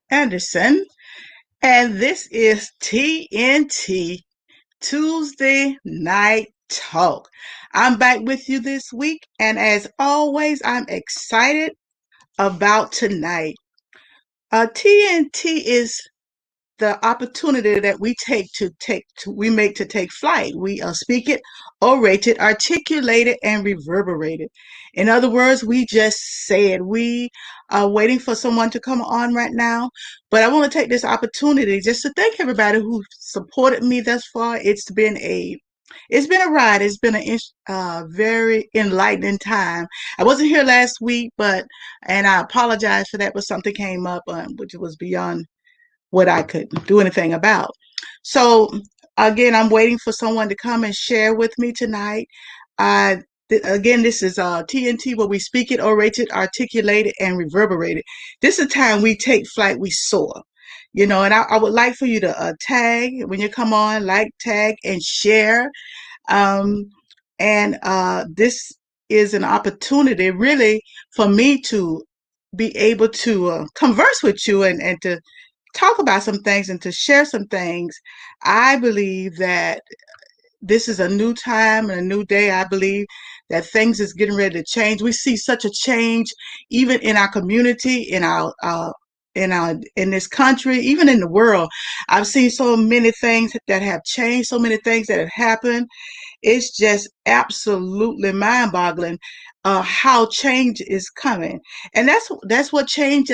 Anderson, and this is TNT Tuesday Night Talk. I'm back with you this week, and as always, I'm excited about tonight. TNT is the opportunity that we make to take flight. We speak it, orate it, articulate it, and reverberate it. In other words, we just say it. We are waiting for someone to come on right now, but I want to take this opportunity just to thank everybody who supported me thus far. It's been a ride. It's been a very enlightening time. I wasn't here last week, and I apologize for that, but something came up, which was beyond what I could do anything about. So again, I'm waiting for someone to come and share with me tonight. Uh, Again, this is TNT, where we speak it, orate it, articulate it, and reverberate it. This is the time we take flight, we soar. And I would like for you to tag when you come on, like, tag, and share. Um, and this is an opportunity, really, for me to be able to converse with you and to talk about some things and to share some things. I believe that this is a new time and a new day. I believe that things is getting ready to change. We see such a change even in our community, in this country, even in the world. I've seen so many things that have changed, so many things that have happened. It's just absolutely mind-boggling how change is coming, and that's what change.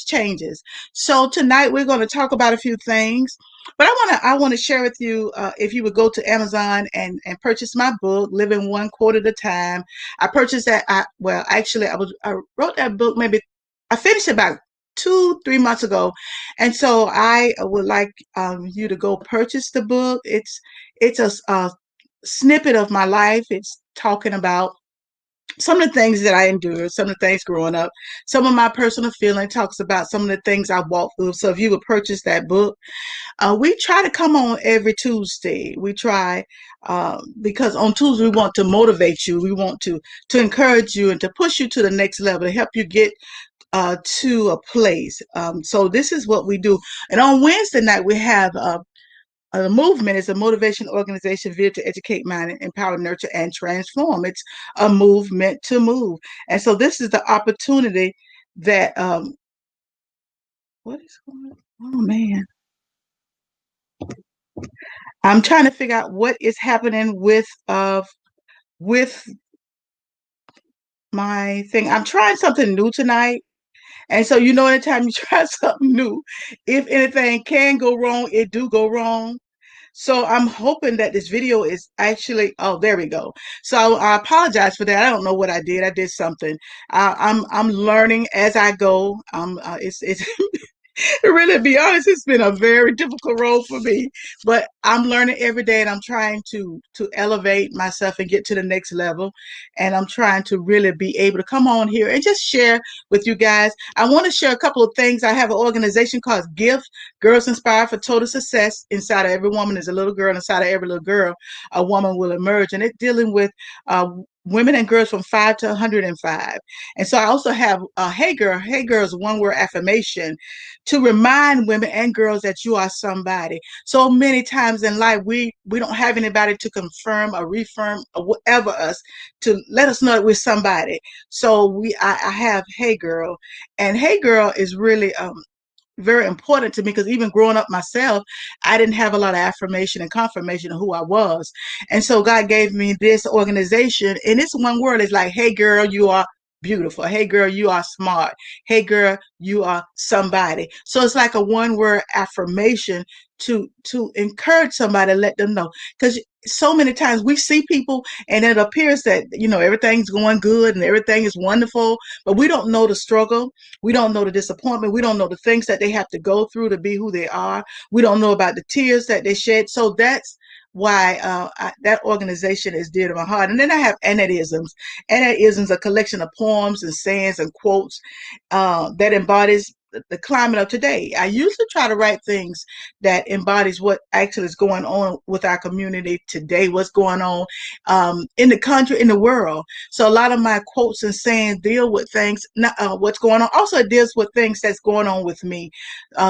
Changes. So tonight we're going to talk about a few things, but I want to share with you, if you would go to Amazon and purchase my book, Living One Quote at a Time. I purchased that. Actually, I wrote that book, maybe I finished it about 2-3 months ago, and so I would like you to go purchase the book. It's a snippet of my life. It's talking about some of the things that I endured, some of the things growing up, some of my personal feeling, talks about some of the things I walked through. So if you would purchase that book, we try to come on every Tuesday. We try, because on Tuesday we want to motivate you. We want to encourage you and to push you to the next level, to help you get to a place. So this is what we do. And on Wednesday night we have the movement is a motivation organization veered to educate, mind, empower, nurture, and transform. It's a movement to move. And so this is the opportunity that, what is going on? Oh, man. I'm trying to figure out what is happening with my thing. I'm trying something new tonight. And so, anytime you try something new, if anything can go wrong, it do go wrong. So I'm hoping that this video is actually, oh, there we go. So I apologize for that. I don't know what I did. I did something. I'm learning as I go. It's really, to be honest, it's been a very difficult role for me, but I'm learning every day, and I'm trying to elevate myself and get to the next level. And I'm trying to really be able to come on here and just share with you guys. I want to share a couple of things. I have an organization called GIFT, Girls Inspired for Total Success. Inside of every woman is a little girl. Inside of every little girl, a woman will emerge, and it's dealing with women and girls from 5 to 105. And so I also have Hey Girl. Hey Girl is one word affirmation to remind women and girls that you are somebody. So many times in life, we don't have anybody to confirm or reaffirm or whatever us, to let us know that we're somebody. So I have Hey Girl, and Hey Girl is really very important to me, because even growing up myself, I didn't have a lot of affirmation and confirmation of who I was. And so God gave me this organization, and it's one word. It's like, hey girl, you are beautiful. Hey girl, you are smart. Hey girl, you are somebody. So it's like a one word affirmation to encourage somebody, let them know. Because so many times we see people and it appears that, everything's going good and everything is wonderful, but we don't know the struggle. We don't know the disappointment. We don't know the things that they have to go through to be who they are. We don't know about the tears that they shed. So that's why that organization is dear to my heart. And then I have Annettisms. Annettisms, a collection of poems and sayings and quotes that embodies the climate of today. I usually try to write things that embodies what actually is going on with our community today, what's going on in the country, in the world. So a lot of my quotes and sayings deal with things, not, what's going on. Also, it deals with things that's going on with me.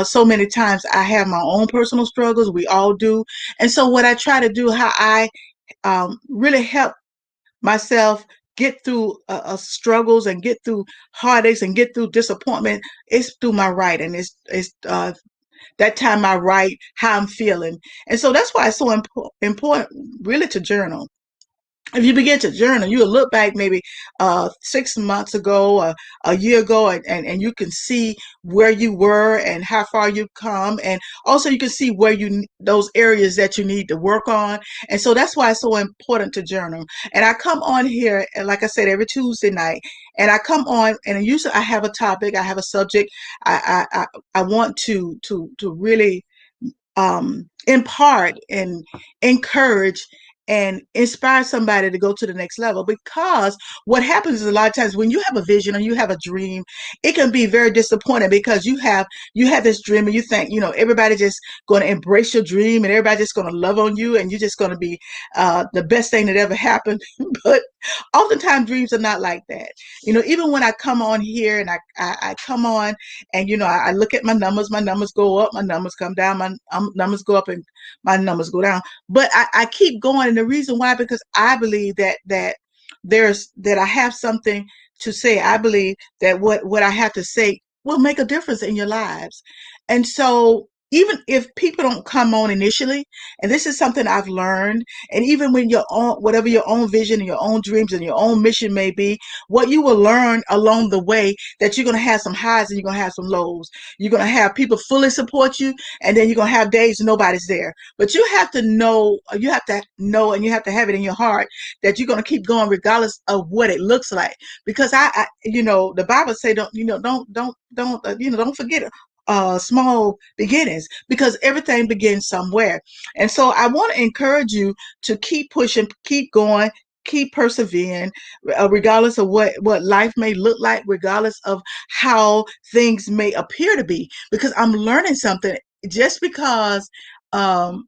So many times I have my own personal struggles. We all do. And so what I try to do, how I really help myself get through struggles and get through heartaches and get through disappointment is through my writing. It's that time I write how I'm feeling. And so that's why it's so important really to journal. If you begin to journal, you'll look back maybe 6 months ago, a year ago, and you can see where you were and how far you've come. And also you can see where those areas that you need to work on. And so that's why it's so important to journal. And I come on here, and like I said, every Tuesday night, and I come on, and usually I have a topic, I have a subject. I want to really impart and encourage and inspire somebody to go to the next level. Because what happens is a lot of times when you have a vision or you have a dream, it can be very disappointing because you have this dream and you think, everybody just going to embrace your dream and everybody just going to love on you and you're just going to be the best thing that ever happened. But oftentimes dreams are not like that. Even when I come on here and I come on and I look at my numbers go up, my numbers come down, my numbers go up, and my numbers go down. But I keep going, and the reason why, because I believe that I have something to say. I believe that what I have to say will make a difference in your lives. And so even if people don't come on initially, and this is something I've learned, and even when your own, whatever your own vision and your own dreams and your own mission may be, what you will learn along the way, that you're going to have some highs and you're going to have some lows. You're going to have people fully support you, and then you're going to have days nobody's there. But you have to know, and you have to have it in your heart that you're going to keep going regardless of what it looks like. Because the Bible say don't forget small beginnings, because everything begins somewhere. And so I want to encourage you to keep pushing, keep going, keep persevering, regardless of what life may look like, regardless of how things may appear to be. Because I'm learning something. Just because um,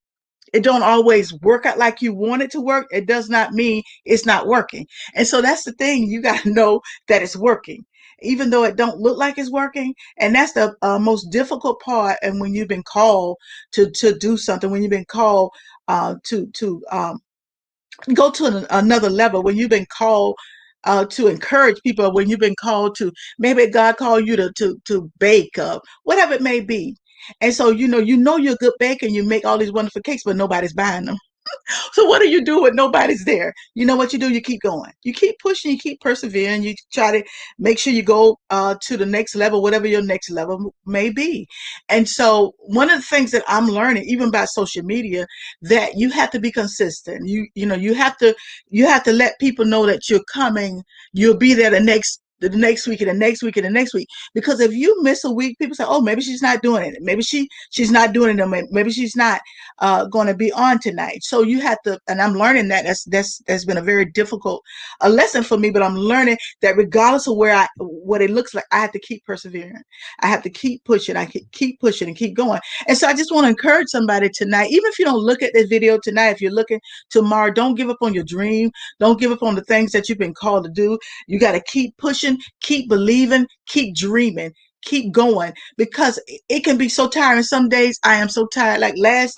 it don't always work out like you want it to work, it does not mean it's not working. And so that's the thing. You got to know that it's working, even though it don't look like it's working. And that's the most difficult part. And when you've been called to do something, when you've been called to go to another level, when you've been called to encourage people, when you've been called to, maybe God called you to bake, whatever it may be. And so, you're a good baker and you make all these wonderful cakes, but nobody's buying them. So what do you do when nobody's there? You know what you do? You keep going. You keep pushing. You keep persevering. You try to make sure you go to the next level, whatever your next level may be. And so one of the things that I'm learning, even by social media, that you have to be consistent. You have to let people know that you're coming. You'll be there the next week and the next week and the next week. Because if you miss a week, people say, "Oh, maybe she's not doing it. Maybe she's not doing it. Maybe she's not going to be on tonight." So you have to, and I'm learning that that's been a very difficult a lesson for me. But I'm learning that regardless of what it looks like, I have to keep persevering. I have to keep pushing. I keep pushing and keep going. And so I just want to encourage somebody tonight, even if you don't look at this video tonight, if you're looking tomorrow, don't give up on your dream. Don't give up on the things that you've been called to do. You got to keep pushing, keep believing, keep dreaming, keep going, because it can be so tiring. Some days I am so tired. Like last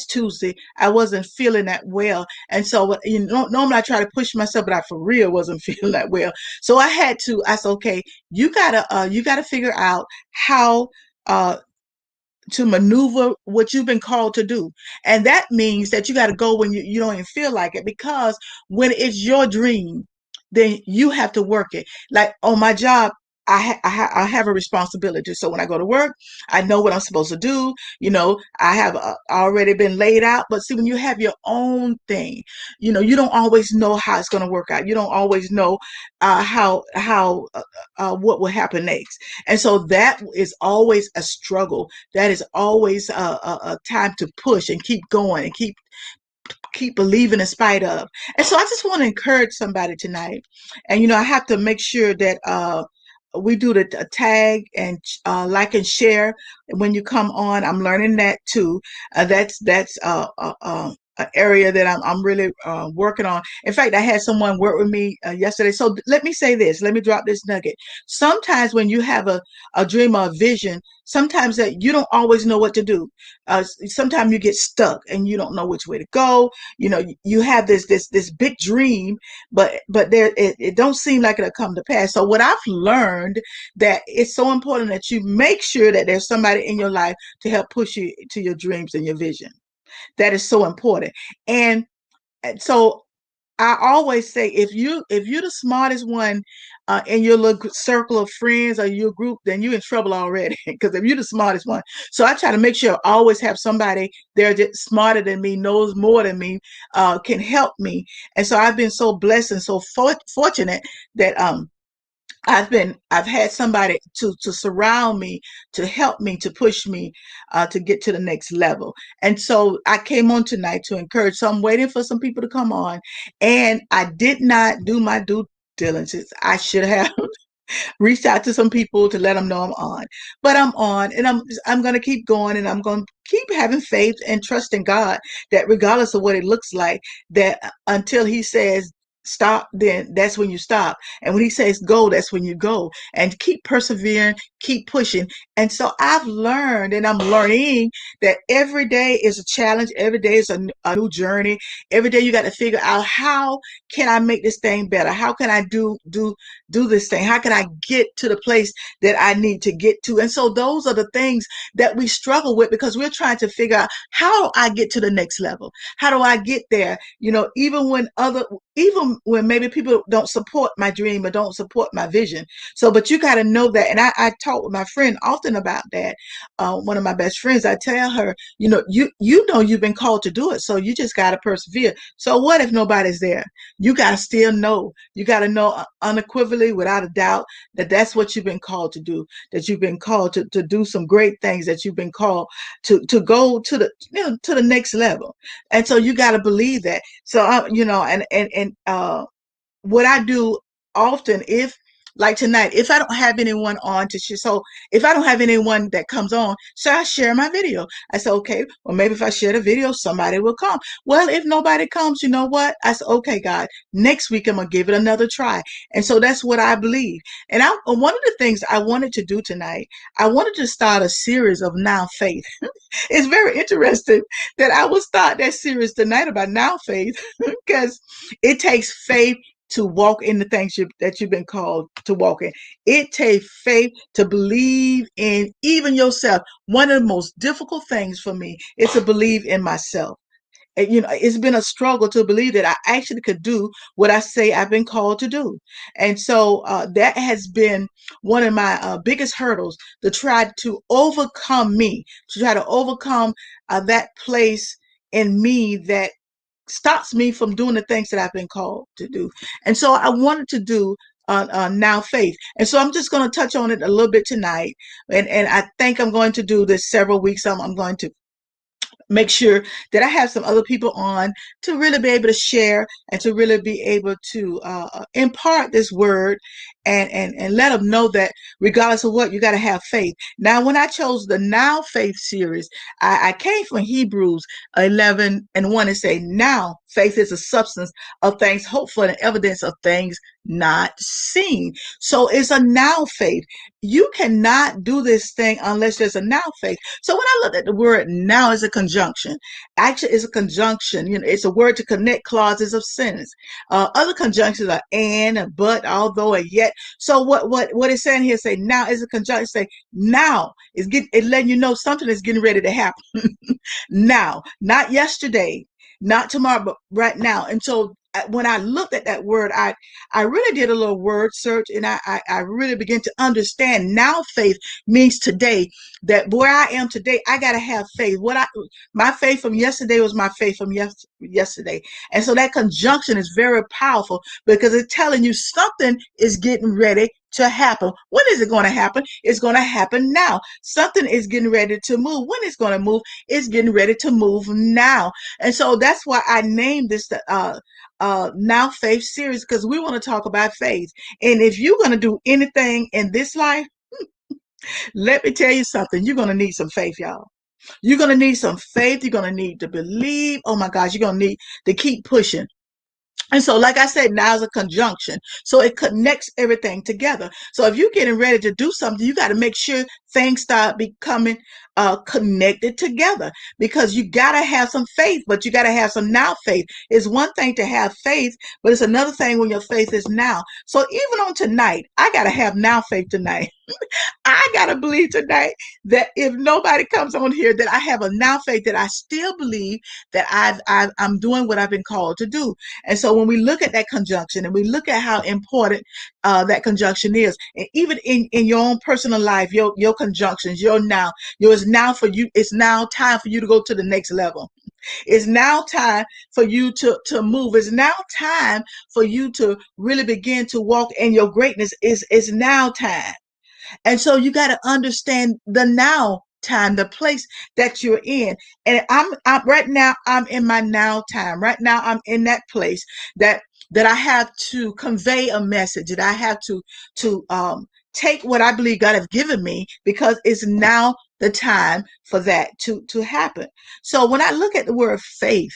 Tuesday, I wasn't feeling that well. And so, normally I try to push myself, but I for real wasn't feeling that well. So I said, okay, you gotta figure out how, to maneuver what you've been called to do. And that means that you got to go when you don't even feel like it, because when it's your dream, then you have to work it. Like on my job, I have a responsibility. So when I go to work, I know what I'm supposed to do. I have already been laid out. But see, when you have your own thing, you don't always know how it's going to work out. You don't always know what will happen next. And so that is always a struggle. That is always a time to push and keep going and keep believing in spite of. And so I just want to encourage somebody tonight. And I have to make sure that we do the tag and like and share when you come on. I'm learning that too. That's an area that I'm really working on. In fact, I had someone work with me yesterday. So let me say this. Let me drop this nugget. Sometimes when you have a dream or a vision, sometimes that you don't always know what to do. Sometimes you get stuck and you don't know which way to go. You know, you have this big dream, but it don't seem like it'll come to pass. So what I've learned, that it's so important that you make sure that there's somebody in your life to help push you to your dreams and your vision. That is so important. And so I always say, if you're the smartest one in your little circle of friends or your group, then you're in trouble already. Because if you're the smartest one, so I try to make sure I always have somebody there that's smarter than me, knows more than me, can help me. And so I've been so blessed and so fortunate that I've had somebody to surround me, to help me, to push me, to get to the next level. And so I came on tonight to encourage. So I'm waiting for some people to come on, and I did not do my due diligence. I should have reached out to some people to let them know I'm on. But I'm on, and I'm going to keep going, and I'm going to keep having faith and trust in God that regardless of what it looks like, that until He says stop, then that's when you stop. And when He says go, that's when you go. And keep persevering, keep pushing. And so I've learned, and I'm learning, that every day is a challenge. Every day is a new journey. Every day you got to figure out, how can I make this thing better? How can I do this thing? How can I get to the place that I need to get to? And so those are the things that we struggle with, because we're trying to figure out, how do I get to the next level? How do I get there? You know, even when maybe people don't support my dream or don't support my vision. So, but you got to know that. And I talk with my friend often about that. One of my best friends, I tell her, you know you've been called to do it, so you just got to persevere. So what if nobody's there? You got to still know. You got to know unequivocally, without a doubt, that that's what you've been called to do. That you've been called to do some great things. That you've been called to go to the to the next level. And so you got to believe that. So what I do often, if like tonight, if I don't have anyone on to share, so if I don't have anyone that comes on, so I share my video. I say, okay, well, maybe if I share the video, somebody will come. Well, if nobody comes, you know what? I say, okay, God, next week I'm going to give it another try. And so that's what I believe. And one of the things I wanted to do tonight, I wanted to start a series of Now Faith. It's very interesting that I will start that series tonight about now faith, because it takes faith to walk in the things that you've been called to walk in. It takes faith to believe in even yourself. One of the most difficult things for me is to believe in myself. It's been a struggle to believe that I actually could do what I say I've been called to do. And so that has been one of my biggest hurdles, to try to overcome me, to try to overcome that place in me that stops me from doing the things that I've been called to do. And so I wanted to do now faith. And so I'm just going to touch on it a little bit tonight. And I think I'm going to do this several weeks. I'm going to make sure that I have some other people on to really be able to share and to really be able to impart this word, and let them know that regardless of what, you got to have faith. Now, when I chose the Now Faith series, I came from Hebrews 11:1 and say, now faith is a substance of things hoped for and evidence of things not seen. So it's a now faith. You cannot do this thing unless there's a now faith. So when I look at the word now, is a conjunction. Actually, it's a conjunction. It's a word to connect clauses of sentence. Other conjunctions are and, a but, although, a yet. So what it's saying here, say now is a conjunction. Say now is letting you know something is getting ready to happen. Now, not yesterday, not tomorrow, but right now. And so when I looked at that word, I really did a little word search, and I really began to understand now faith means today. That where I am today, I got to have faith. My faith from yesterday was my faith from yesterday. And so that conjunction is very powerful, because it's telling you something is getting ready to happen. When is it going to happen? It's going to happen now. Something is getting ready to move. When it's going to move, it's getting ready to move now. And so that's why I named this the Now Faith series, because we want to talk about faith. And if you're going to do anything in this life, let me tell you something. You're going to need some faith, y'all. You're going to need some faith. You're going to need to believe. Oh my gosh, you're going to need to keep pushing. And so, like I said, now is a conjunction. So it connects everything together. So if you're getting ready to do something, you got to make sure things start becoming connected together, because you got to have some faith, but you got to have some now faith. It's one thing to have faith, but it's another thing when your faith is now. So even on tonight, I got to have now faith tonight. I gotta believe tonight that if nobody comes on here, that I have a now faith that I still believe that I'm doing what I've been called to do. And so when we look at that conjunction and we look at how important that conjunction is, and even in your own personal life, your conjunctions, it's now for you. It's now time for you to go to the next level. It's now time for you to move. It's now time for you to really begin to walk in your greatness. It's now time. And so you got to understand the now time, the place that you're in. And I'm right now, I'm in my now time. Right now, I'm in that place that I have to convey a message, that I have to take what I believe God has given me, because it's now the time for that to happen. So when I look at the word faith,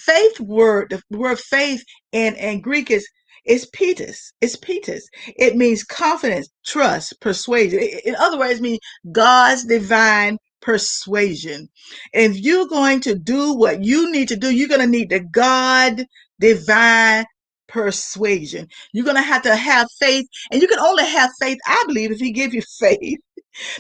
the word faith in Greek is Petus. It's Petus. It means confidence, trust, persuasion. In other words, it means God's divine persuasion. If you're going to do what you need to do, you're going to need the God divine persuasion. You're going to have faith, and you can only have faith, I believe, if He gives you faith,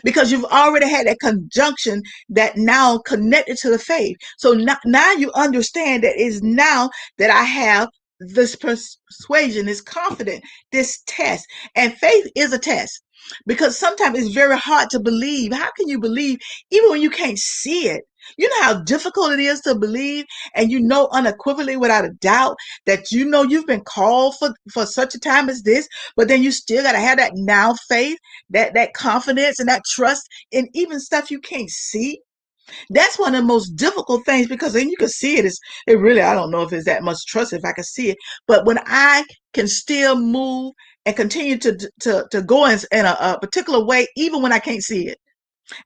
because you've already had that conjunction that now connected to the faith. So now you understand that it's now that I have this persuasion, this confidence, this test. And faith is a test, because sometimes it's very hard to believe. How can you believe even when you can't see it? You know how difficult it is to believe, and you know unequivocally, without a doubt, that you know you've been called for such a time as this, but then you still got to have that now faith, that confidence and that trust in even stuff you can't see. That's one of the most difficult things, because then you can see it. It really, I don't know if it's that much trust if I can see it, but when I can still move and continue to go in a particular way, even when I can't see it.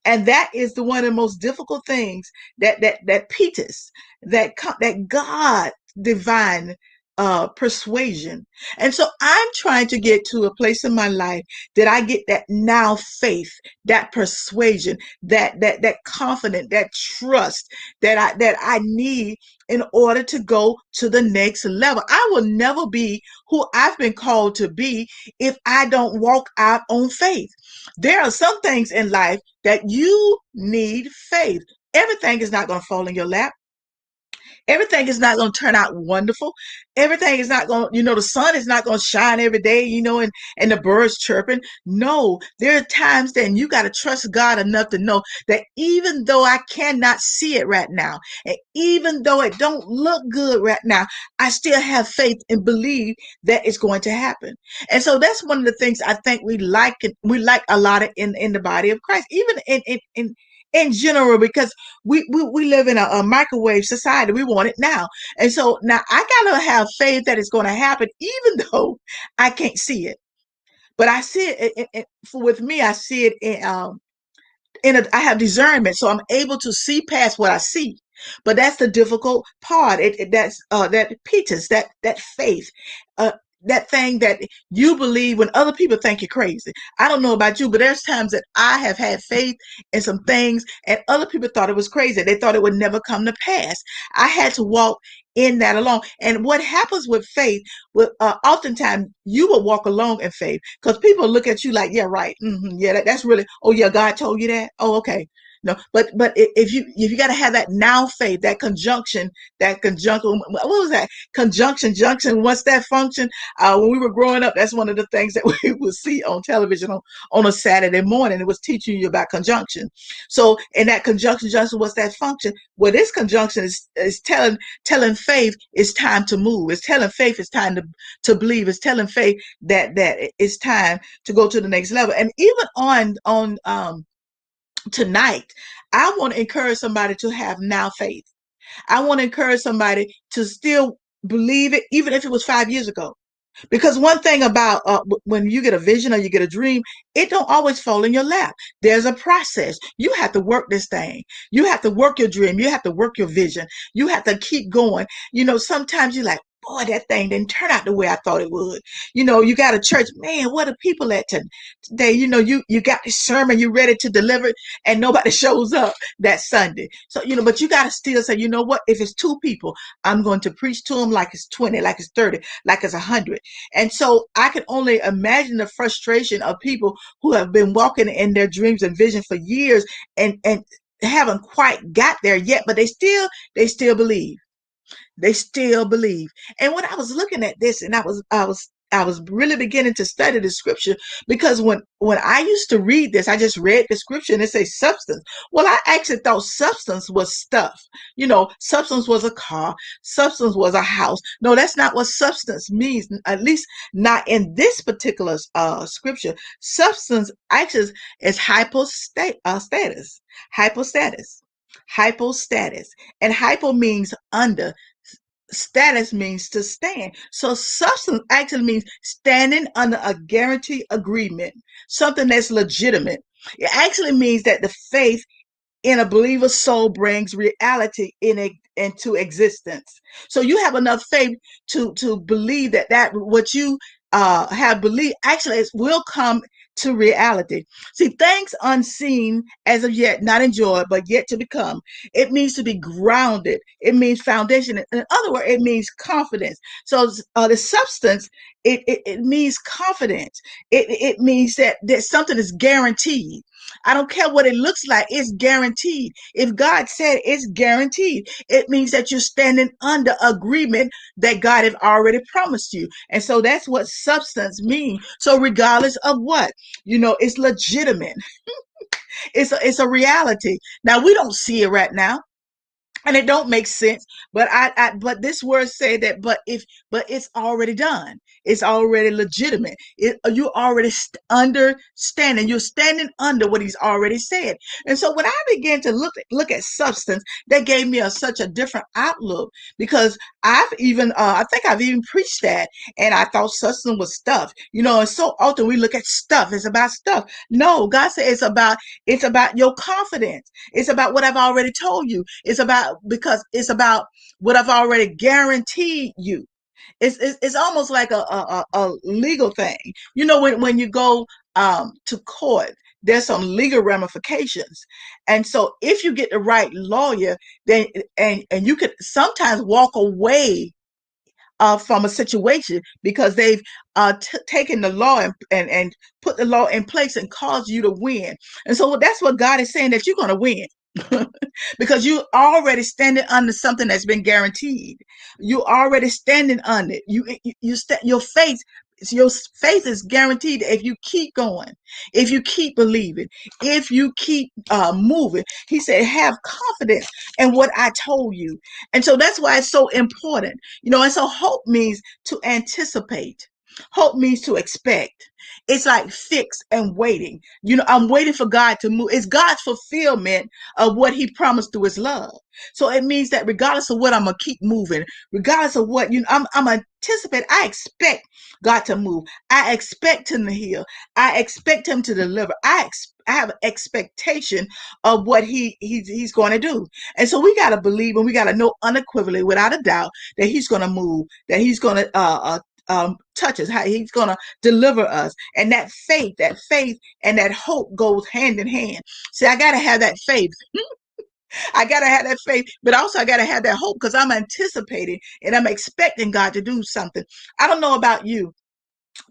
And that is one of the most difficult things, that Petus, that God divine persuasion. And so I'm trying to get to a place in my life that I get that now faith, that persuasion, that confidence, that trust that I need in order to go to the next level. I will never be who I've been called to be if I don't walk out on faith. There are some things in life that you need faith. Everything is not going to fall in your lap. Everything is not going to turn out wonderful. Everything is not going, the sun is not going to shine every day, and the birds chirping. No, there are times that you got to trust God enough to know that even though I cannot see it right now, and even though it don't look good right now, I still have faith and believe that it's going to happen. And so that's one of the things I think we like a lot of in the body of Christ, even in general, because we live in a microwave society. We want it now. And so now I gotta have faith that it's going to happen, even though I can't see it. But I see it, with me, I see it I have discernment, so I'm able to see past what I see. But that's the difficult part. That's that Peter's, that faith, uh, that thing that you believe when other people think you're crazy. I don't know about you, but there's times that I have had faith in some things, and other people thought it was crazy. They thought it would never come to pass. I had to walk in that alone. And what happens with faith, oftentimes you will walk along in faith, because people look at you like, yeah, right. Yeah, that's really, oh yeah, God told you that. Oh, okay. No, but if you got to have that now faith, that conjunction. What was that? Conjunction, junction. What's that function? When we were growing up, that's one of the things that we would see on television on a Saturday morning. It was teaching you about conjunction. So in that conjunction, junction, what's that function? Well, this conjunction is telling faith it's time to move. It's telling faith it's time to believe. It's telling faith that it's time to go to the next level. And even on tonight, I want to encourage somebody to have now faith. I want to encourage somebody to still believe it, even if it was 5 years ago. Because one thing about when you get a vision or you get a dream, it don't always fall in your lap. There's a process. You have to work this thing. You have to work your dream. You have to work your vision. You have to keep going. Sometimes you're like, boy, that thing didn't turn out the way I thought it would. You got a church, man, what are people at today? You got the sermon, you ready to deliver it, and nobody shows up that Sunday. So, but you got to still say, you know what? If it's two people, I'm going to preach to them like it's 20, like it's 30, like it's 100. And so I can only imagine the frustration of people who have been walking in their dreams and vision for years and haven't quite got there yet, but they still believe. They still believe. And when I was looking at this, and I was really beginning to study the scripture, because when I used to read this, I just read the scripture and it says substance. Well, I actually thought substance was stuff. Substance was a car, substance was a house. No, that's not what substance means, at least not in this particular scripture. Substance actually is hypostatus, hypostatus, hypostatus. And hypo means under, status means to stand. So substance actually means standing under a guarantee agreement, something that's legitimate. It actually means that the faith in a believer's soul brings reality into existence. So you have enough faith to believe that what you have believed actually will come to reality. See, things unseen as of yet, not enjoyed, but yet to become. It means to be grounded. It means foundation. In other words, it means confidence. So the substance, it means confidence. It means that something is guaranteed. I don't care what it looks like, it's guaranteed. If God said it's guaranteed, it means that you're standing under agreement that God have already promised you. And so that's what substance means. So regardless of what, it's legitimate. It's a reality. Now we don't see it right now, and it don't make sense, but this word say that, but it's already done. It's already legitimate. You already understanding. You're standing under what he's already said. And so when I began to look at substance, that gave me such a different outlook, because I think I've even preached that, and I thought substance was stuff. And so often we look at stuff. It's about stuff. No, God said it's about your confidence. It's about what I've already told you. Because it's about what I've already guaranteed you. It's almost like a legal thing. When you go to court, there's some legal ramifications. And so if you get the right lawyer, then and you could sometimes walk away from a situation because they've taken the law and put the law in place and caused you to win. And so that's what God is saying, that you're going to win. Because you already standing under something that's been guaranteed. You already standing under it. Your faith is guaranteed if you keep going, if you keep believing, if you keep moving. He said, have confidence in what I told you. And so that's why it's so important. And so hope means to anticipate. Hope means to expect. It's like fixed and waiting. I'm waiting for God to move. It's God's fulfillment of what he promised through his love. So it means that regardless of what, I'm going to keep moving. Regardless of what, I'm anticipate. I expect God to move. I expect him to heal. I expect him to deliver. I have expectation of what he's going to do. And so we got to believe, and we got to know unequivocally, without a doubt, that he's going to move, that he's going to touch us, how he's going to deliver us. And that faith and that hope goes hand in hand. See, I got to have that faith. I got to have that faith, but also I got to have that hope, because I'm anticipating and I'm expecting God to do something. I don't know about you,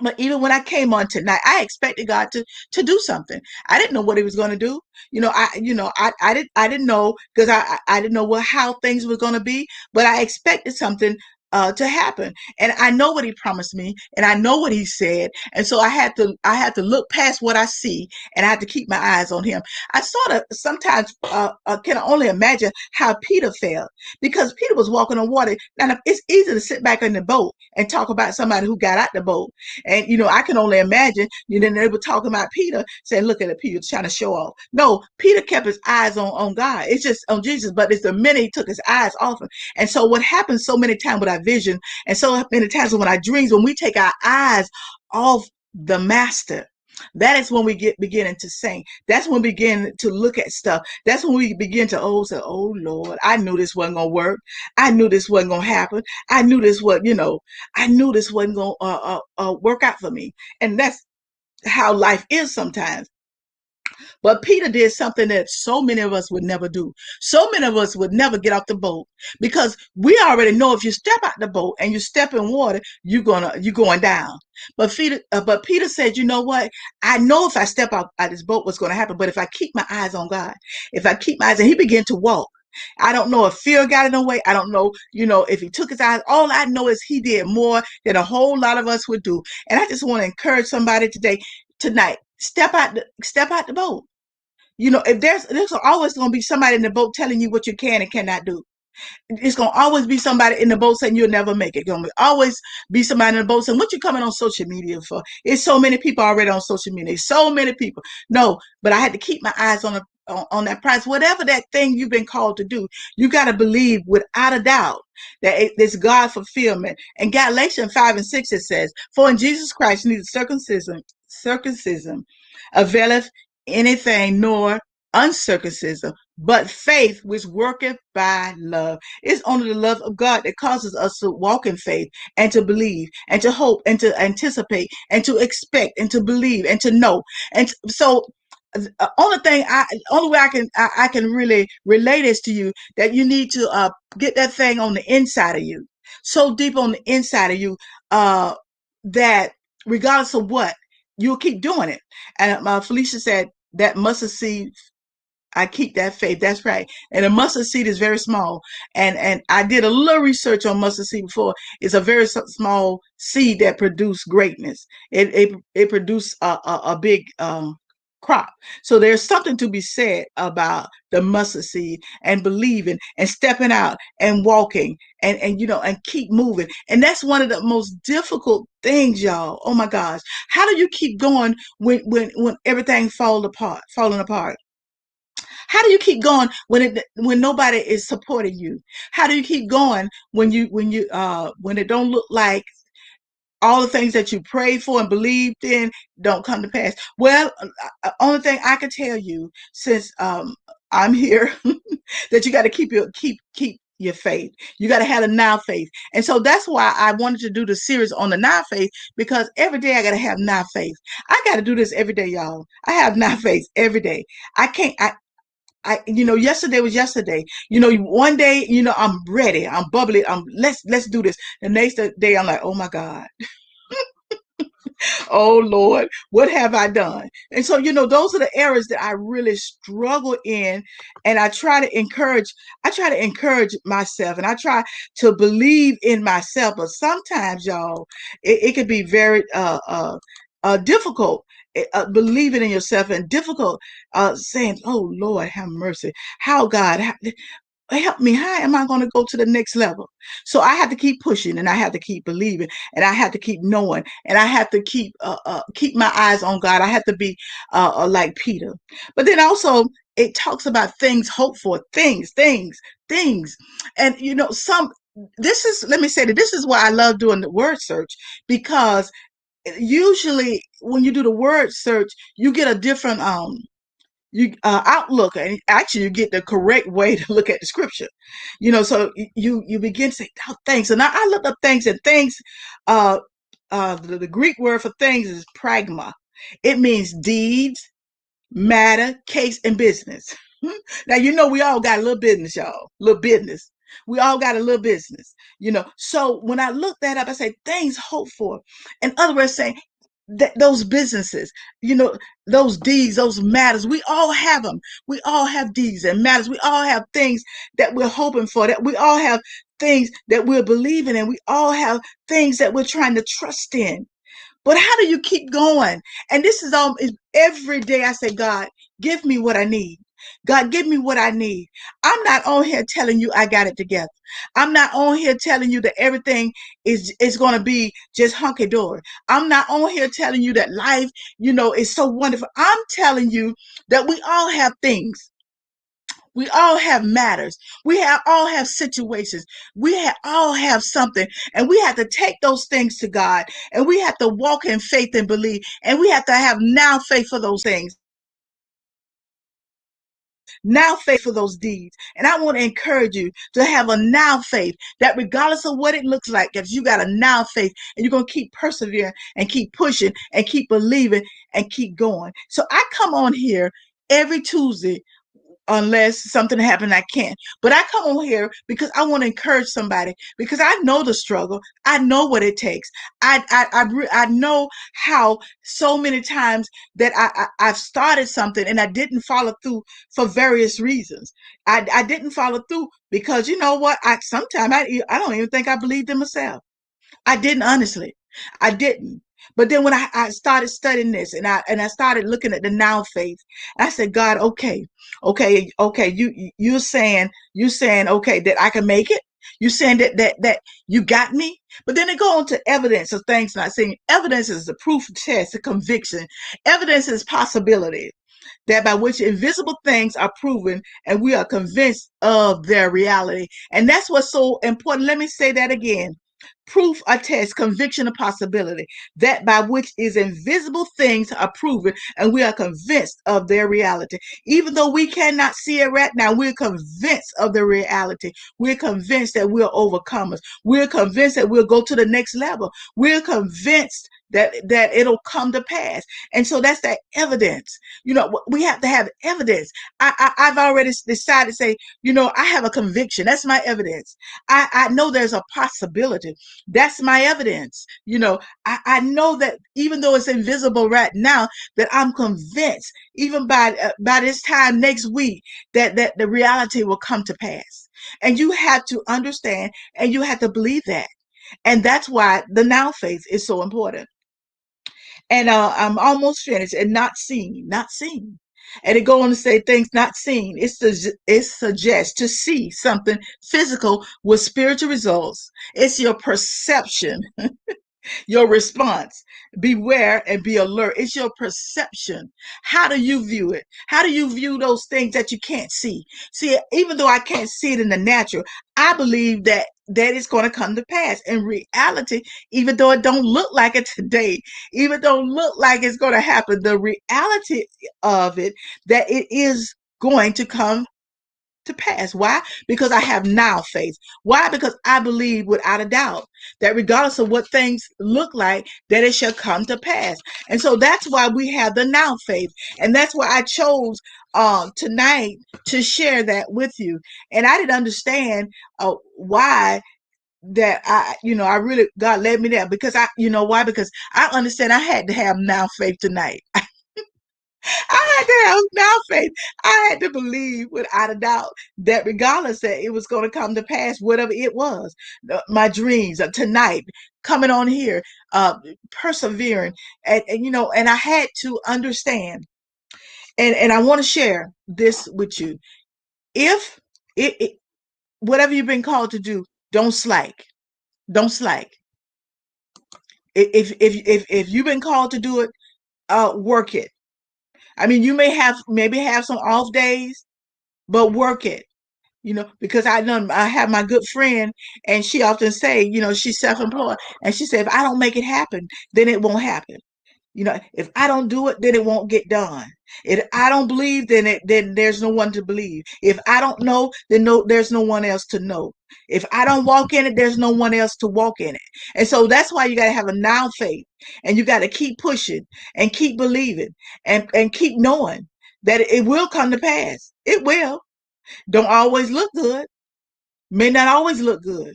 But even when I came on tonight, I expected God to do something. I didn't know what He was going to do. I didn't know, because I didn't know how things were going to be. But I expected something to happen, and I know what He promised me, and I know what He said, and so I had to look past what I see, and I had to keep my eyes on Him. I sort of sometimes can only imagine how Peter felt, because Peter was walking on water. Now it's easy to sit back in the boat and talk about somebody who got out the boat. And I can only imagine, then they were talking about Peter, saying, look at it, Peter trying to show off. No, Peter kept his eyes on God. It's just on Jesus, but it's the minute he took his eyes off him. And so what happens so many times with our vision, and so many times when our dreams, when we take our eyes off the master, that is when we get beginning to sing. That's when we begin to look at stuff. That's when we begin to say, oh Lord, I knew this wasn't gonna work. I knew this wasn't gonna happen. I knew this was, I knew this wasn't gonna work out for me. And that's how life is sometimes. But Peter did something that so many of us would never do. So many of us would never get off the boat, because we already know if you step out the boat and you step in water, you're going down. But Peter said, you know what? I know if I step out this boat, what's going to happen. But if I keep my eyes on God, if I keep my eyes, and he began to walk. I don't know if fear got in the way. I don't know, if he took his eyes. All I know is he did more than a whole lot of us would do. And I just want to encourage somebody tonight, step out the boat. If there's always going to be somebody in the boat telling you what you can and cannot do. It's going to always be somebody in the boat saying you'll never make it. Going to always be somebody in the boat saying, what you coming on social media for? It's so many people already on social media. So many people. No, but I had to keep my eyes on that prize. Whatever that thing you've been called to do, you got to believe without a doubt that it's God fulfillment. And Galatians 5:6, it says, for in Jesus Christ neither circumcision availeth anything, nor uncircumcision, but faith which worketh by love. It's only the love of God that causes us to walk in faith, and to believe, and to hope, and to anticipate, and to expect, and to believe, and to know. And so only way I can really relate this to you, that you need to get that thing on the inside of you, so deep on the inside of you, that regardless of what, you'll keep doing it. And Felicia said that mustard seed, I keep that faith. That's right. And a mustard seed is very small. And I did a little research on mustard seed before. It's a very small seed that produces greatness. It produced a big crop. So there's something to be said about the mustard seed, and believing, and stepping out, and walking, and keep moving. And that's one of the most difficult things, y'all. Oh my gosh. How do you keep going when everything falling apart? How do you keep going when nobody is supporting you? How do you keep going when it don't look like all the things that you prayed for and believed in don't come to pass? Well, only thing I can tell you, since I'm here, that you got to keep your faith. You got to have a now faith. And so that's why I wanted to do the series on the now faith, because every day I got to have now faith. I got to do this every day, y'all. I have now faith every day. I can't. Yesterday was yesterday. One day, I'm ready, I'm bubbly, let's do this. The next day, I'm like, oh my God, oh Lord, what have I done? And so, those are the areas that I really struggle in. And I try to encourage myself, and I try to believe in myself. But sometimes, y'all, it can be very difficult, believing in yourself, and difficult saying, oh Lord, have mercy. How God, help me. How am I going to go to the next level? So I have to keep pushing, and I have to keep believing, and I have to keep knowing, and I have to keep my eyes on God. I have to be like Peter. But then also, it talks about things hoped for, things. And let me say that this is why I love doing the word search, because usually when you do the word search, you get a different outlook, and actually you get the correct way to look at the scripture. So you begin to say, oh, thanks. And I look up things, and things, the Greek word for things is pragma. It means deeds, matter, case, and business. Now we all got a little business, y'all, little business. We all got a little business, So when I look that up, I say things hoped for. In other words, saying that those businesses, you know, those deeds, those matters, we all have them. We all have deeds and matters. We all have things that we're hoping for, that we all have things that we're believing in. We all have things that we're trying to trust in. But how do you keep going? And this is all every day I say, God, give me what I need. God, give me what I need. I'm not on here telling you I got it together. I'm not on here telling you that everything is going to be just hunky dory. I'm not on here telling you that life, is so wonderful. I'm telling you that we all have things. We all have matters. All have situations. All have something, and we have to take those things to God, and we have to walk in faith and believe, and we have to have now faith for those things, now faith for those deeds. And I want to encourage you to have a now faith that regardless of what it looks like, if you got a now faith and you're going to keep persevering and keep pushing and keep believing and keep going. So I come on here every Tuesday unless something happened I can't. But I come on here because I want to encourage somebody, because I know the struggle. I know what it takes. I know how so many times that I've started something and I didn't follow through for various reasons. I didn't follow through because you know what? Sometimes I don't even think I believed in myself. I didn't, honestly. I didn't. But then when I started studying this and I started looking at the now faith, I said, God, okay, you're saying okay that I can make it. You saying that you got me. But then it go on to evidence of things not seen. Evidence is the proof test, the conviction. Evidence is possibility that by which invisible things are proven and we are convinced of their reality. And that's what's so important. Let me say that again. Proof or test, conviction or possibility, that by which is invisible things are proven and we are convinced of their reality. Even though we cannot see it right now, we're convinced of the reality. We're convinced that we're overcomers. We're convinced that we'll go to the next level. We're convinced that it'll come to pass. And so that's that evidence. We have to have evidence. I've already decided to say, I have a conviction. That's my evidence. I know there's a possibility. That's my evidence. I know that even though it's invisible right now, that I'm convinced even by this time next week that the reality will come to pass. And you have to understand and you have to believe that. And that's why the now faith is so important. And I'm almost finished. And not seen, not seen. And it go on to say things not seen. It suggests to see something physical with spiritual results. It's your perception, your response. Beware and be alert. It's your perception. How do you view it? How do you view those things that you can't see? See, even though I can't see it in the natural, I believe that it's going to come to pass. In reality, even though it don't look like it today, even though it look like it's going to happen, the reality of it, that it is going to come to pass. Why? Because I have now faith. Why? Because I believe without a doubt that regardless of what things look like, that it shall come to pass. And so that's why we have the now faith. And that's why I chose tonight to share that with you. And I didn't understand why that I really, God led me there, because why? Because I understand I had to have now faith tonight. I had to have now faith. I had to believe without a doubt that regardless that it was going to come to pass, whatever it was, my dreams tonight, coming on here, persevering, and I had to understand, and I want to share this with you. If whatever you've been called to do, don't slack. Don't slack. If you've been called to do it, work it. I mean, you maybe have some off days, but work it. Because I have my good friend, and she often say, she's self-employed, and she said, if I don't make it happen, then it won't happen. If I don't do it, then it won't get done. If I don't believe, then there's no one to believe. If I don't know, then there's no one else to know. If I don't walk in it, there's no one else to walk in it. And so that's why you got to have a now faith, and you got to keep pushing and keep believing and keep knowing that it will come to pass. It will. Don't always look good. May not always look good,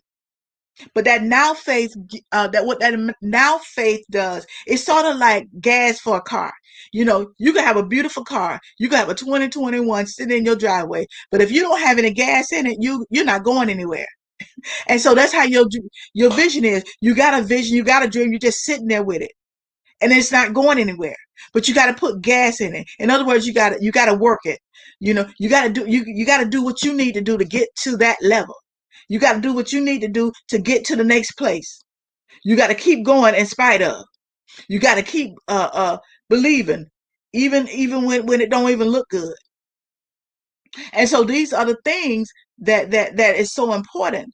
but that now faith, that what that now faith does, it's sort of like gas for a car. You know, you can have a beautiful car, you can have a 2021 sitting in your driveway, but if you don't have any gas in it, you're not going anywhere. And so that's how your vision is. You got a vision, you got a dream, you're just sitting there with it, and it's not going anywhere. But you got to put gas in it. In other words, you got to work it. You know, you got to do what you need to do to get to that level. You got to do what you need to do to get to the next place. You got to keep going in spite of. You got to keep believing, even when it don't even look good. And so these are the things that is so important,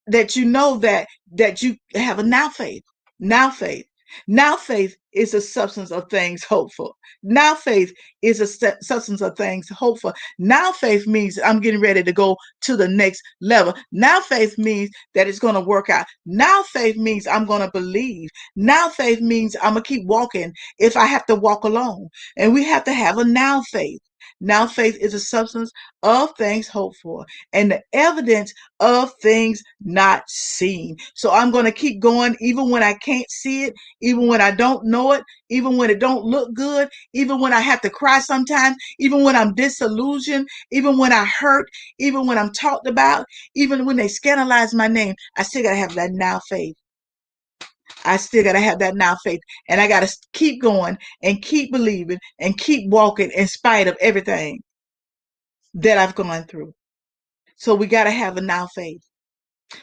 that you know that you have a now faith. Now faith. Now faith is a substance of things hoped for. Now faith is a substance of things hoped for. Now faith means I'm getting ready to go to the next level. Now faith means that it's going to work out. Now faith means I'm going to believe. Now faith means I'm going to keep walking if I have to walk alone. And we have to have a now faith. Now faith is a substance of things hoped for and the evidence of things not seen. So I'm going to keep going even when I can't see it, even when I don't know it, even when it don't look good, even when I have to cry sometimes, even when I'm disillusioned, even when I hurt, even when I'm talked about, even when they scandalize my name. I still got to have that now faith. I still got to have that now faith. And I got to keep going and keep believing and keep walking in spite of everything that I've gone through. So we got to have a now faith.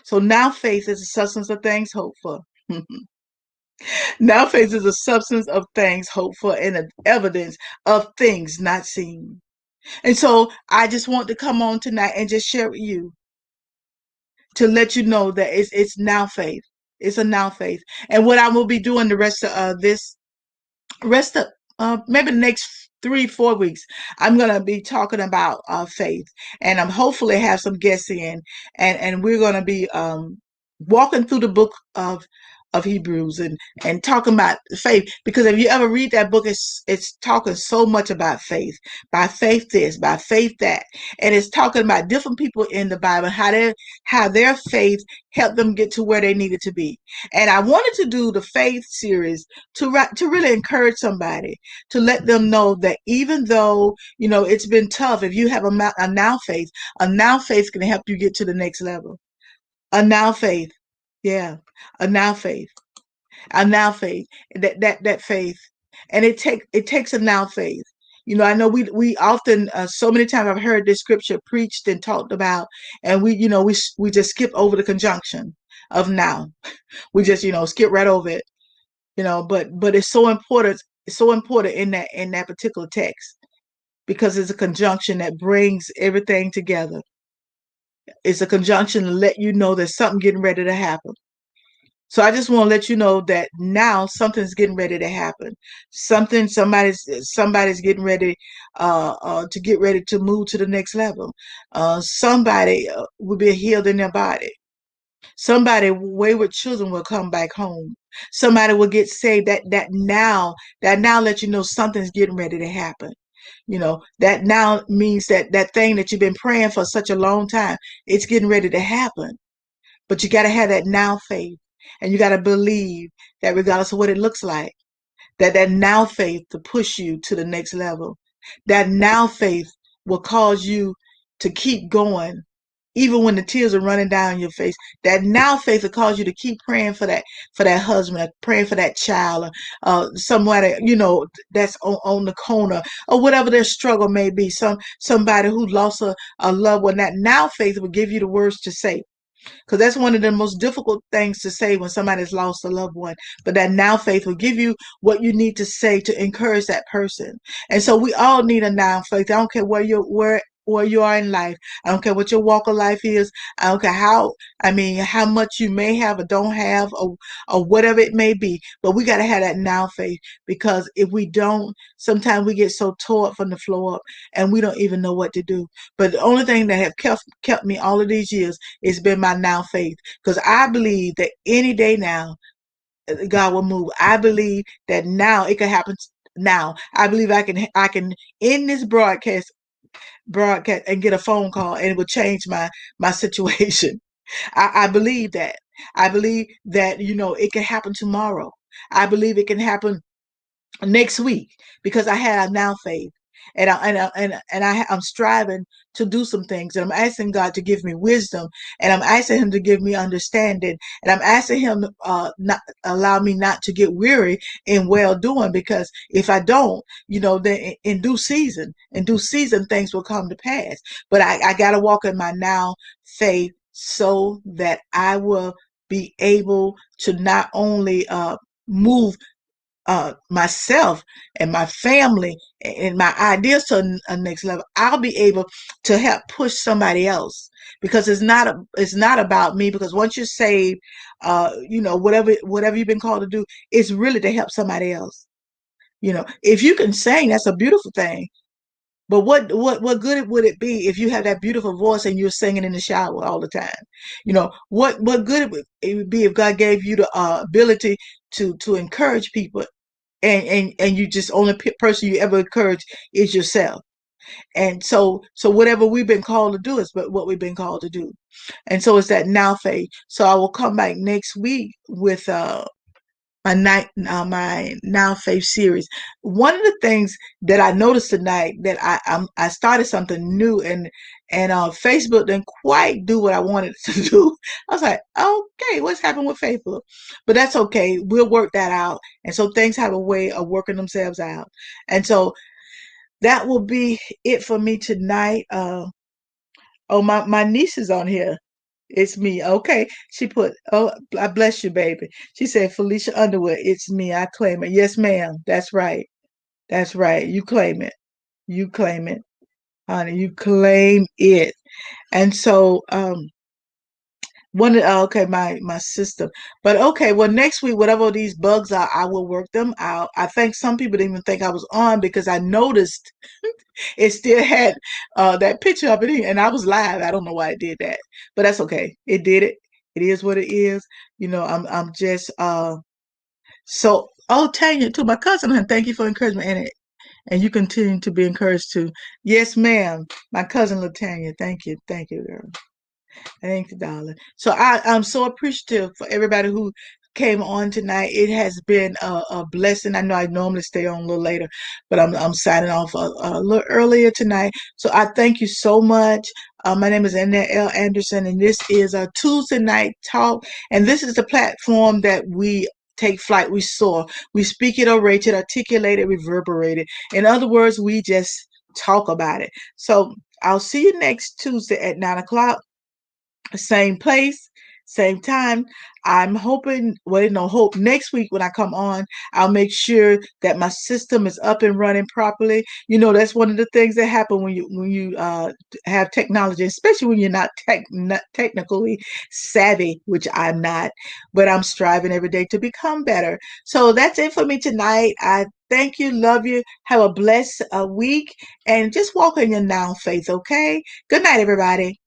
So now faith is a substance of things hoped for. Now faith is a substance of things hoped for and an evidence of things not seen. And so I just want to come on tonight and just share with you to let you know that it's now faith. It's a now faith. And what I will be doing the rest of this rest of maybe the next 3-4 weeks, I'm gonna be talking about faith, and I'm hopefully have some guests in, and we're gonna be walking through the book of Hebrews and talking about faith, because if you ever read that book, it's talking so much about faith, by faith this, by faith that, and it's talking about different people in the Bible, how their faith helped them get to where they needed to be. And I wanted to do the faith series to really encourage somebody, to let them know that even though it's been tough, if you have a now faith can help you get to the next level. A now faith, yeah, a now faith, a now faith, that faith, and it takes a now faith. I know we often, so many times I've heard this scripture preached and talked about, and we just skip over the conjunction of now. We just skip right over it. But it's so important. It's so important in that particular text, because it's a conjunction that brings everything together. It's a conjunction to let you know there's something getting ready to happen. So I just want to let you know that now something's getting ready to happen. Somebody's getting ready to get ready to move to the next level. Somebody will be healed in their body. Somebody, wayward children, will come back home. Somebody will get saved. That now lets you know something's getting ready to happen. That now means that thing that you've been praying for such a long time, it's getting ready to happen. But you got to have that now faith, and you got to believe that regardless of what it looks like, that now faith to push you to the next level. That now faith will cause you to keep going, even when the tears are running down your face. That now faith will cause you to keep praying for that husband, praying for that child, somebody that's on the corner, or whatever their struggle may be. Somebody who lost a loved one. That now faith will give you the words to say, because that's one of the most difficult things to say when somebody's lost a loved one. But that now faith will give you what you need to say to encourage that person. And so we all need a now faith. I don't care where you are in life. I don't care what your walk of life is. I don't care how much you may have or don't have, or whatever it may be. But we got to have that now faith, because if we don't, sometimes we get so tore up from the floor up and we don't even know what to do. But the only thing that have kept me all of these years has been my now faith, because I believe that any day now God will move. I believe that now it can happen now. I believe I can end this broadcast broadcast and get a phone call, and it would change my situation. I believe that. I believe that, it can happen tomorrow. I believe it can happen next week because I have now faith. I'm striving to do some things, and I'm asking God to give me wisdom, and I'm asking Him to give me understanding, and I'm asking Him not allow me not to get weary in well doing, because if I don't, then in due season, things will come to pass. But I got to walk in my now faith so that I will be able to not only move myself and my family and my ideas to a next level. I'll be able to help push somebody else, because it's not about me. Because once you're saved, whatever you've been called to do, it's really to help somebody else. If you can sing, that's a beautiful thing. But what good would it be if you have that beautiful voice and you're singing in the shower all the time? What good it would be if God gave you the ability to encourage people, and you just only person you ever encourage is yourself. And so whatever we've been called to do is what we've been called to do. And so it's that now phase. So I will come back next week with my now faith series. One of the things that I noticed tonight, that I started something new, and Facebook didn't quite do what I wanted it to do. I was like, okay, what's happened with Facebook? But that's okay. We'll work that out. And so things have a way of working themselves out. And so that will be it for me tonight. Oh, my niece is on here. It's me. Okay. She put, oh, I bless you, baby. She said, Felicia Underwood, it's me. I claim it. Yes, ma'am. That's right. That's right. You claim it. You claim it, honey. You claim it. And so, okay, my system. But okay, well, next week, whatever these bugs are, I will work them out. I think some people didn't even think I was on, because I noticed it still had that picture of it in, and I was live. I don't know why it did that, but that's okay. It did it. It is what it is. I'm just so. Oh, Tanya, to my cousin, and thank you for encouragement, and you continue to be encouraged too. Yes, ma'am. My cousin Latanya, thank you, girl. Thank you, darling. So I'm so appreciative for everybody who came on tonight. It has been a blessing. I know I normally stay on a little later, but I'm signing off a little earlier tonight. So I thank you so much. My name is Annette L. Anderson, and this is a Tuesday night talk. And this is the platform that we take flight, we soar, we speak it, orate it, articulate it, reverberate it. In other words, we just talk about it. So I'll see you next Tuesday at 9 o'clock. Same place, same time. I'm hoping, well, no hope. Next week when I come on, I'll make sure that my system is up and running properly. That's one of the things that happen when you have technology, especially when you're not technically savvy, which I'm not. But I'm striving every day to become better. So that's it for me tonight. I thank you, love you, have a blessed week, and just walk in your now faith. Okay. Good night, everybody.